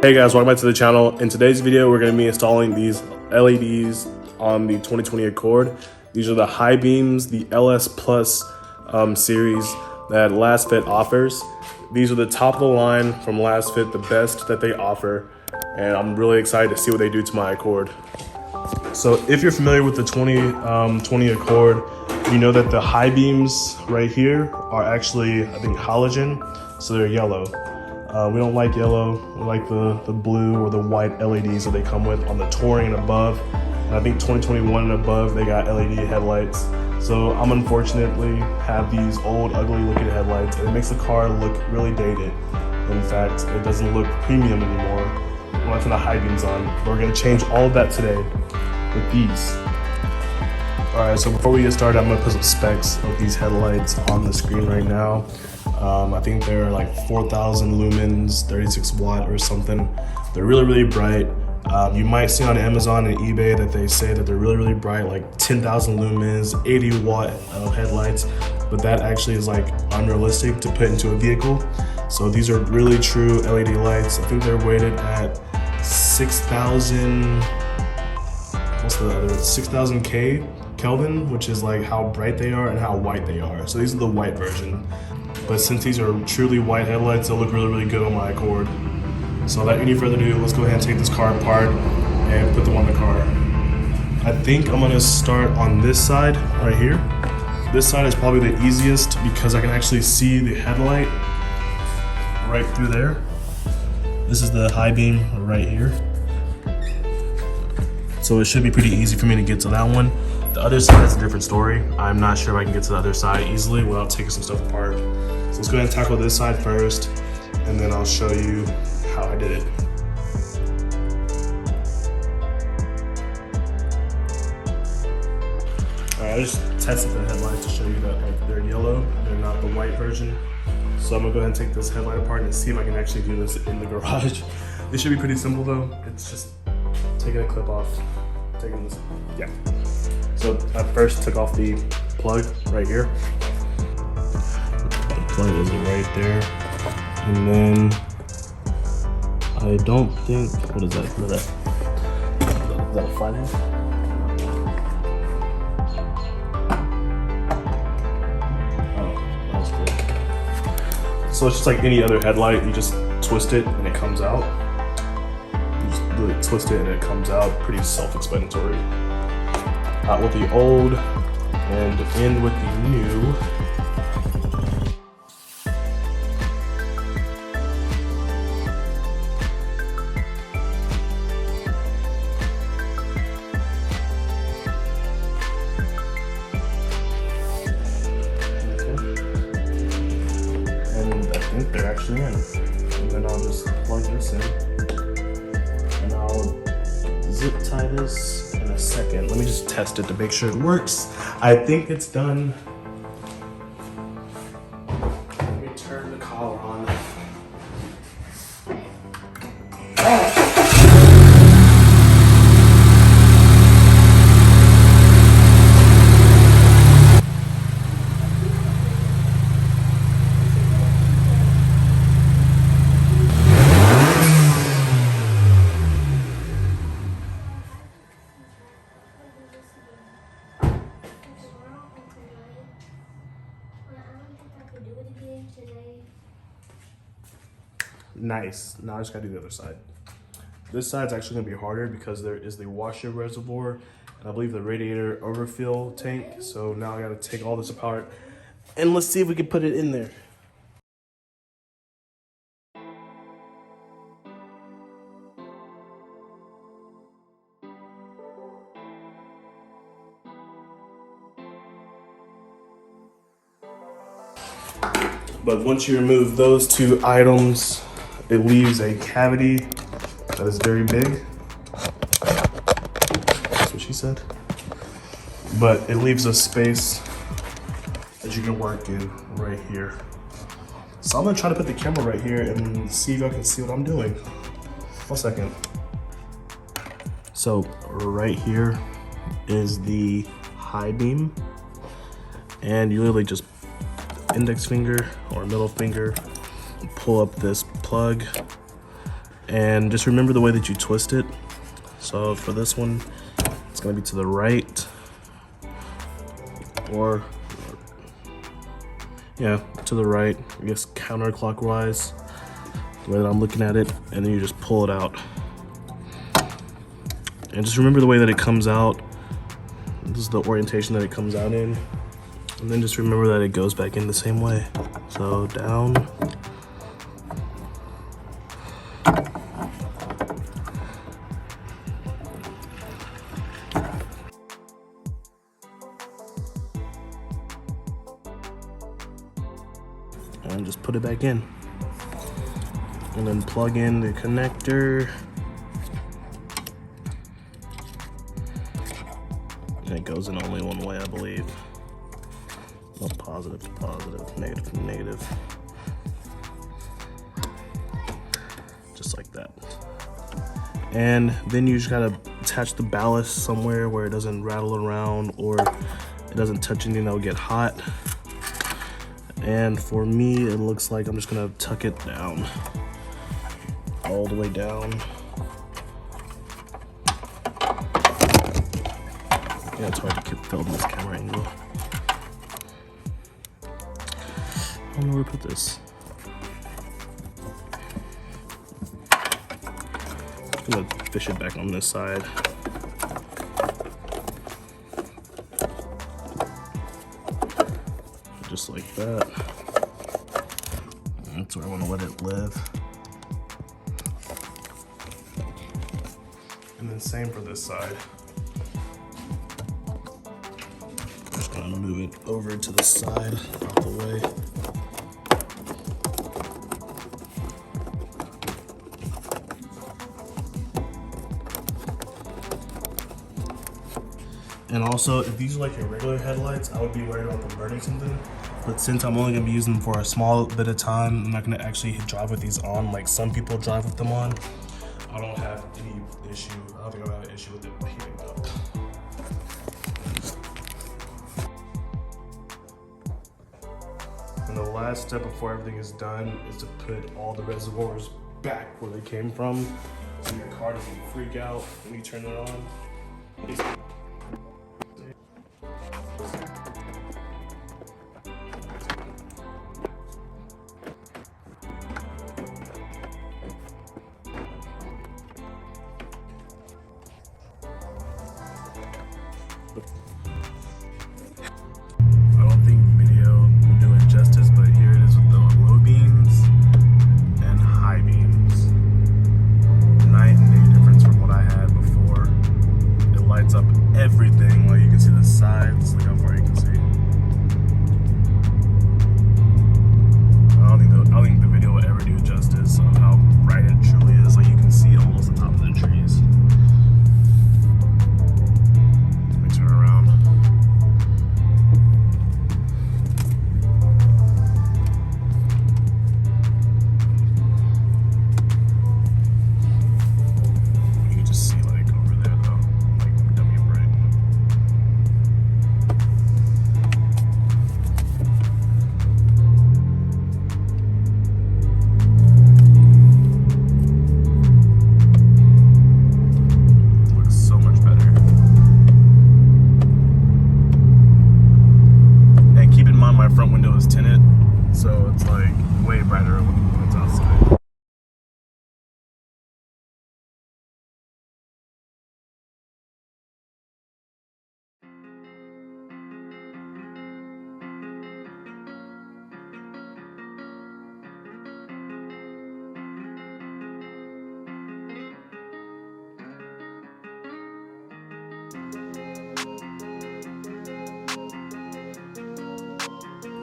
Hey guys, welcome back to the channel. In today's video, we're going to be installing these LEDs on the 2020 Accord. These are the high beams, the Lsplus series that Lasfit offers. These are the top of the line from Lasfit, the best that they offer, and I'm really excited to see what they do to my Accord. So if you're familiar with the 2020 Accord, you know that the high beams right here are actually, I think, halogen, so they're yellow. We don't like yellow, we like the blue or the white LEDs that they come with on the Touring and above. And I think 2021 and above, they got LED headlights. So I'm unfortunately have these old, ugly looking headlights, and it makes the car look really dated. In fact, it doesn't look premium anymore when I put the high beams on. But we're gonna change all of that today with these. All right, so before we get started, I'm gonna put some specs of these headlights on the screen right now. I think they're like 4,000 lumens, 36 watt or something. They're really, really bright. You might see on Amazon and eBay that they say that they're really, really bright, like 10,000 lumens, 80 watt headlights, but that actually is like unrealistic to put into a vehicle. So these are really true LED lights. I think they're weighted at 6,000, what's the other, 6,000 Kelvin, which is like how bright they are and how white they are. So these are the white version. But since these are truly white headlights, they'll look really, really good on my Accord. So without any further ado, let's go ahead and take this car apart and put them on the car. I think I'm gonna start on this side right here. This side is probably the easiest because I can actually see the headlight right through there. This is the high beam right here. So it should be pretty easy for me to get to that one. The other side is a different story. I'm not sure if I can get to the other side easily without taking some stuff apart. So let's go ahead and tackle this side first, and then I'll show you how I did it. All right, I just tested the headlights to show you that like they're yellow, they're not the white version. So I'm gonna go ahead and take this headlight apart and see if I can actually do this in the garage. This should be pretty simple though. It's just taking a clip off, taking this, yeah. So I first took off the plug right here. The plug is right there. And then I don't think, what is that? Is that a flathead? Oh, that was cool. So it's just like any other headlight. You just twist it and it comes out. You just really twist it and it comes out. Pretty self-explanatory. Out with the old and in with the new. And I think they're actually in. And then I'll just plug this in. And I'll zip tie this in a second. Let me just test it to make sure it works. I think it's done. Let me turn the collar on. Nice. Now I just gotta do the other side. This side's actually gonna be harder because there is the washer reservoir and I believe the radiator overfill tank. So now I gotta take all this apart and let's see if we can put it in there. But once you remove those two items, it leaves a cavity that is very big. That's what she said. But it leaves a space that you can work in right here. So I'm gonna try to put the camera right here and see if y'all can see what I'm doing. 1 second. So right here is the high beam. And you literally just index finger or middle finger, pull up this plug, And just remember the way that you twist it. So for this one, it's gonna be to the right, or yeah, to the right, I guess counterclockwise, the way that I'm looking at it, and then you just pull it out. And just remember the way that it comes out. This is the orientation that it comes out in. And then just remember that it goes back in the same way. So down. And just put it back in. And then plug in the connector. And it goes in only one way, I believe. Well, positive to positive, negative to negative. Just like that. And then you just gotta attach the ballast somewhere where it doesn't rattle around or it doesn't touch anything that will get hot. And for me, it looks like I'm just gonna tuck it down, all the way down. Yeah, it's hard to keep filming this camera angle. I don't know where to put this. I'm gonna fish it back on this side. Just like that. That's where I want to let it live. And then same for this side. I'm just gonna move it over to the side, out the way. And also, if these are like your regular headlights, I would be worried about them burning something. But since I'm only gonna be using them for a small bit of time, I'm not gonna actually drive with these on like some people drive with them on. I don't have any issue. I don't think I'll have an issue with it heating up. And the last step before everything is done is to put all the reservoirs back where they came from, so your car doesn't freak out when you turn it on. I don't think video will do it justice, but here it is with the low beams and high beams. Night and day difference from what I had before. It lights up everything. Like you can see the sides, look how far you can see. I don't think the video will ever do justice on how bright it truly is. Like you can see almost the top of the trees. Let me turn around. You can just see like over there though, like W bright. Looks so much better. And keep in mind my front window is tinted, so it's like way brighter when it's outside.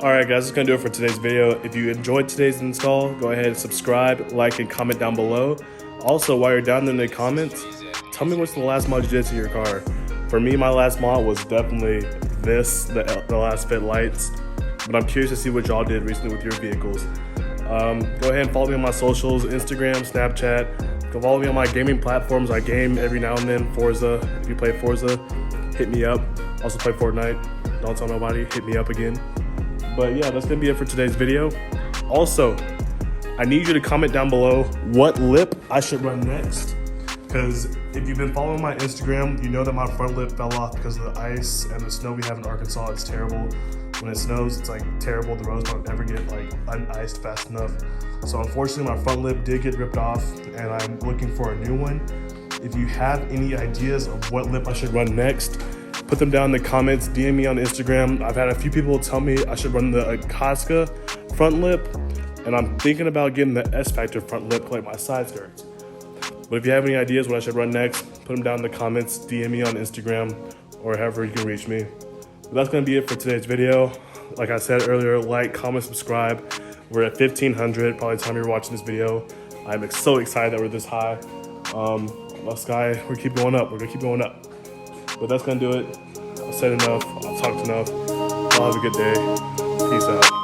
Alright guys, that's going to do it for today's video. If you enjoyed today's install, go ahead and subscribe, like, and comment down below. Also, while you're down in the comments, tell me what's the last mod you did to your car. For me, my last mod was definitely this, the Lasfit lights. But I'm curious to see what y'all did recently with your vehicles. Go ahead and follow me on my socials, Instagram, Snapchat. Go follow me on my gaming platforms. I game every now and then. Forza, if you play Forza, hit me up. Also play Fortnite. Don't tell nobody, hit me up again. But yeah, that's gonna be it for today's video. Also, I need you to comment down below what lip I should run next. Because if you've been following my Instagram, you know that my front lip fell off because of the ice and the snow we have in Arkansas. It's terrible. When it snows, it's like terrible. The roads don't ever get like uniced fast enough. So unfortunately, my front lip did get ripped off and I'm looking for a new one. If you have any ideas of what lip I should run next, put them down in the comments, DM me on Instagram. I've had a few people tell me I should run the Akaska front lip, and I'm thinking about getting the S Factor front lip like my side skirts. But if you have any ideas what I should run next, put them down in the comments, DM me on Instagram, or however you can reach me. But that's gonna be it for today's video. Like I said earlier, like, comment, subscribe. We're at 1,500, probably the time you're watching this video. I'm so excited that we're this high. Sky, we keep going up, we're gonna keep going up. But that's gonna do it. I've said enough, I've talked enough. Y'all have a good day. Peace out.